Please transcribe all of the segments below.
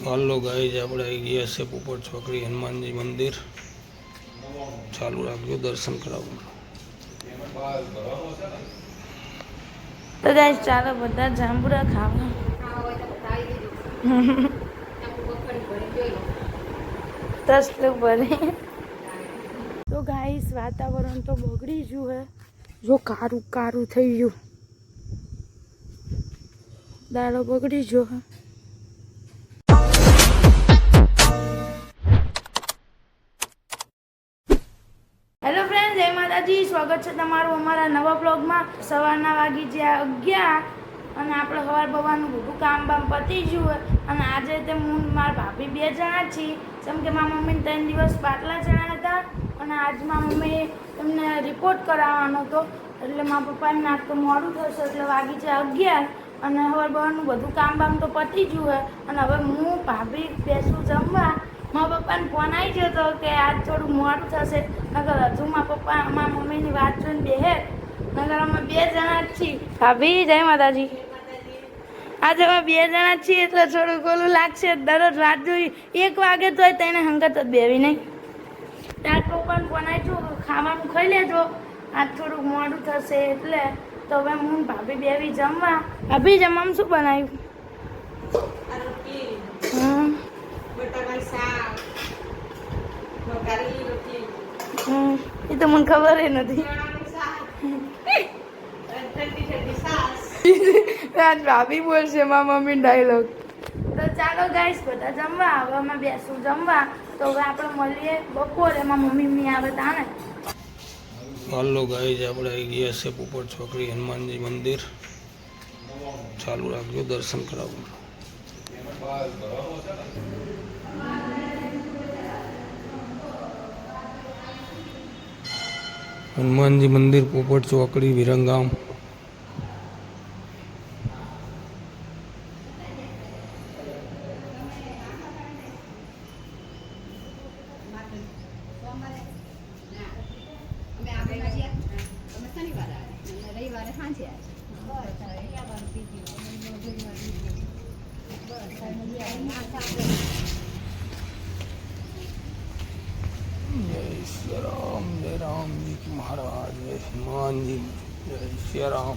Hello guys, આપણે આવી ગયા છે પોપટ ચોકડી હનુમાનજી મંદિર. ચાલુ રાખજો, દર્શન કરાવું. તો ગાઈઝ ચાલો બધા જાંબુડા ખાવા. તસલું ભરે. તો ગાઈઝ વાતાવરણ તો બગડી ગયું હે. જો કારું કારું થઈ ગયું, દાડો બગડી ગયો હે. હેલો ફ્રેન્ડ, જય માતાજી. સ્વાગત છે તમારું અમારા નવા બ્લોગમાં. સવારના વાગી જ્યાં 11 અને આપણે સવાર બવાનું બધું કામ બામ પતી ગયું હોય. અને આજે તે હું મારા ભાભી 2 જણા છીએ. જેમ કે મારા મમ્મીને 3 દિવસ પાટલા ચણા હતા અને આજ મારા મમ્મીએ એમને રિપોર્ટ કરાવવાનો હતો. એટલે મારા પપ્પાને નાસ્તો મોડું થશે એટલે વાગી છે 11 અને સવાર બવાનું બધું કામ બામ તો પતી ગયું હોય. અને હવે હું ભાભી બેસું જમવા. મારા પપ્પાને ફોન આવી ગયો હતો કે આજ થોડું મોડું થશે, નગર હજુ મારા પપ્પા મારા મમ્મીની વાત જોઈને બેહે. નગર અમે 2 જણા જ છીએ. ભાભી જય માતાજી. આજે અમે 2 જણા જ છીએ એટલે થોડું ઓલું લાગશે. દરરોજ વાત જોઈ 1 વાગે તોય તેને હંગત જ બેવી નહીં. તાર પપ્પાને ફોન આવી ગયો ખાવાનું ખાઈ લેજો, આજ થોડુંક મોડું થશે એટલે. તો હવે હું ભાભી બેવી જમવા. ભાભી જમવામાં શું બનાવ્યું? એ તો મને ખબર નથી. આજ ભાભી બોલશે મારા મમ્મી ડાયલોગ. તો ચાલો ગાઈસ બધા જમવા. હવે અમે બેસું જમવા. તો હવે આપણે મળીએ બપોરે. મારા મમ્મી નહીં આવે તાને. હાલો ગાઈઝ, આપણે આવી ગયા છે પોપટ ચોકડી હનુમાનજી મંદિર. ચાલુ રાખજો, દર્શન કરાવું. હનુમાનજી મંદિર, પોપટ ચોકડી, વિરંગામ. जय राम जी की महाराज, जय हनुमान जी, जय श्री राम,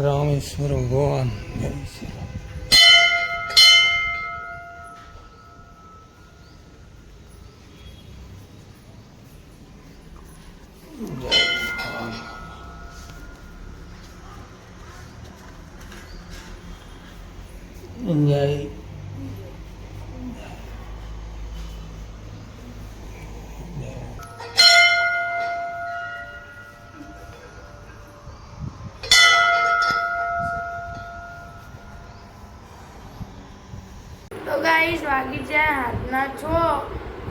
रामेश्वर भगवान, जय श्री राम. जय તો ગાઈસ વાગી જાય હાથના 6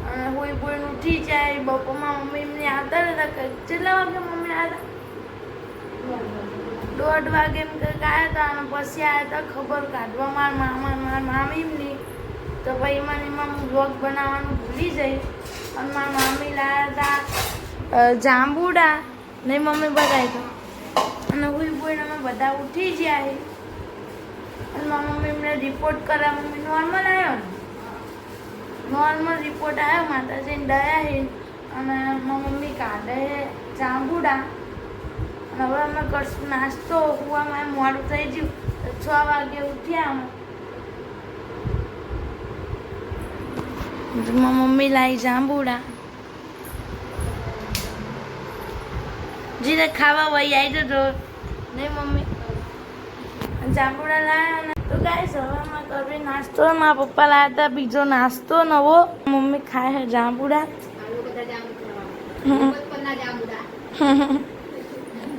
અને કોઈ કોઈ ઉઠી જાય. બપોરમાં મમ્મી એમને આવતા હતા. કેટલા વાગે મમ્મી આવ્યા? 1:30 વાગે એમ કંઈક આવ્યા હતા. અને પછી આવ્યા હતા ખબર કાઢવા મારા મામી એમની. તો ભાઈ મને એમાં હું વ્લોગ બનાવવાનું ભૂલી જઈ. અને મારા મામી લાવ્યા હતા જાંબુડા ને મમ્મી બધાય. અને હું બોઈને અમે બધા ઉઠી જાય. અને મારા મમ્મી એમને રિપોર્ટ કરાવ. મમ્મી નોર્મલ આવ્યો ને, નોર્મલ રિપોર્ટ આવ્યો. માતાજીને દયા હે. અને મારા મમ્મી કાઢે જાંબુડા. અને હવે અમે કરશું નાસ્તો. હુવામાં મોડું થઈ ગયું તો 6 વાગે ઉઠ્યા અમે. મારા મમ્મી લાવી જાંબુડા. જીરે ખાવા વહી આવી જતો નહીં મમ્મી. જાંબુડા લાવ્યા. તો ગાઈસ હવે અમે કરવી નાસ્તો. મારા પપ્પા લાવ્યા હતા બીજો નાસ્તો નવો. મમ્મી ખાય છે જાંબુડા.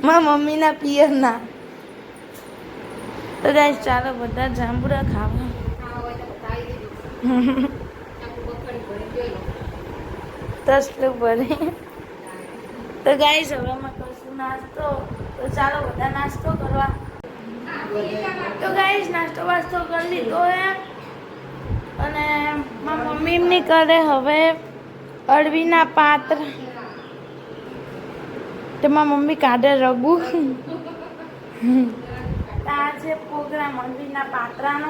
મારા મમ્મીના પિયરના. તો ગાઈસ ચાલો બધા જાંબુડા ખાવા. તસલું ભરે. તો ગાઈસ હવે અમે કરશું નાસ્તો. તો ચાલો બધા નાસ્તો કરવા. તો ગાઈસ નાસ્તો વાસ્તો કરી લીધો હે. અને મારા મમ્મી એમની કરે હવે અળવીના પાત્ર. તો મારા મમ્મી કાઢે રગુ. આ છે પ્રોગ્રામ અળવીના પાત્રાનો.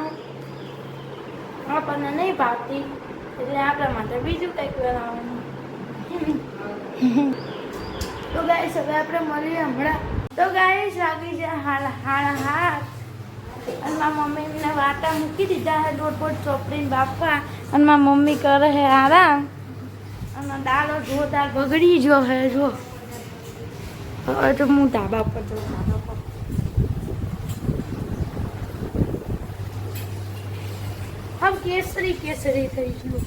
આપણને નહીં ભાવતી એટલે આપણા માટે બીજું કંઈક બનાવવાનું. તો ગાઈસ હવે આપણે મળીએ હમણાં. તો ગાઈસ વાગી જાય હાડા 8 અને મારા મમ્મીને વાટા મૂકી દીધા હે લોટ બોટ ચોપડીને બાપા અને મારી મમ્મી કરે હે આરામ અને દાળો જોરદાર બગડી ગયો હે જો. હવે તો હું ધાબા પર જઉં. ધાબા પર આમ કેસરી કેસરી થઈ ગયું.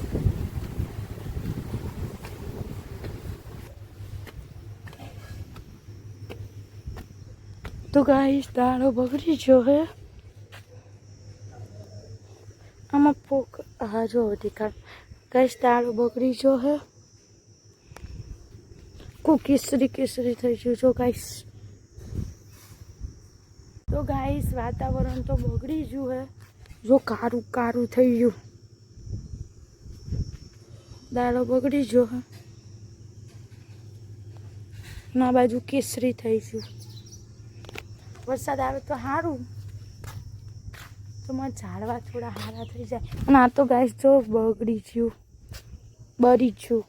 તો ગાઈસ દાળો બગડી ગયો હે. આમાં પોક હા જો દેખાડ ગાઈસ દાળો બગડી ગયો હે. કો કેસરી કેસરી થઈ ગયું જો ગાઈસ. તો ગાઈસ વાતાવરણ તો બગડી ગયું હે જો કારું કારું થઈ ગયું. દાળો બગડી ગયો હે ના બાજુ કેસરી થઈ ગયું. વરસાદ આવે તો સારું તો મારા ઝાડવા થોડા સારા થઈ જાય. અને આ તો ગાઈસ જો બગડી ગયું બરી ગયું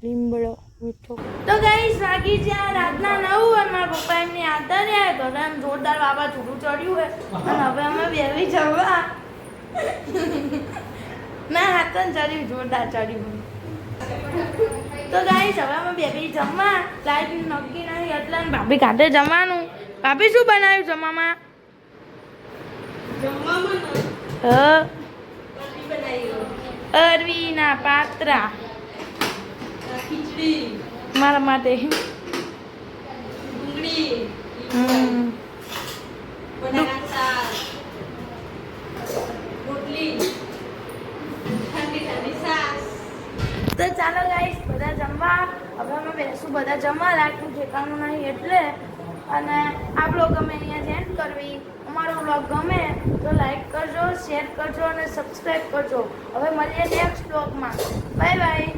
લીમડો મીઠો. તો ગાઈસ વાગી જ્યાં રાતના 9 અને મારા પપ્પા એમની આદા રહ્યા ઘરે એમ જોરદાર વાવાઝોડું ચડ્યું હોય અને હવે અમે બેવી જવા ના હાથન ચડ્યું જોરદાર ચડ્યું. તો ગાઈસ હવે અમે બેબી જમવા લાઈટ નક્કી નહીં એટલે ભાભી કાઢે જમવાનું. ભાભી શું બનાવ્યું જમવામાં? અરવીના પાત્રા મારા માટે. તો ચાલો ગાઈસ બધા જમવા. હવે અમે બેસું બધા જમવા. લાગતું ઠેકાણું નહીં એટલે. અને આ બ્લોગ અમે અહીંયા જ એન્ડ કરવી. અમારો બ્લોગ ગમે તો લાઈક કરજો, શેર કરજો અને સબસ્ક્રાઈબ કરજો. હવે મળીએ નેક્સ્ટ બ્લોગમાં. Bye bye.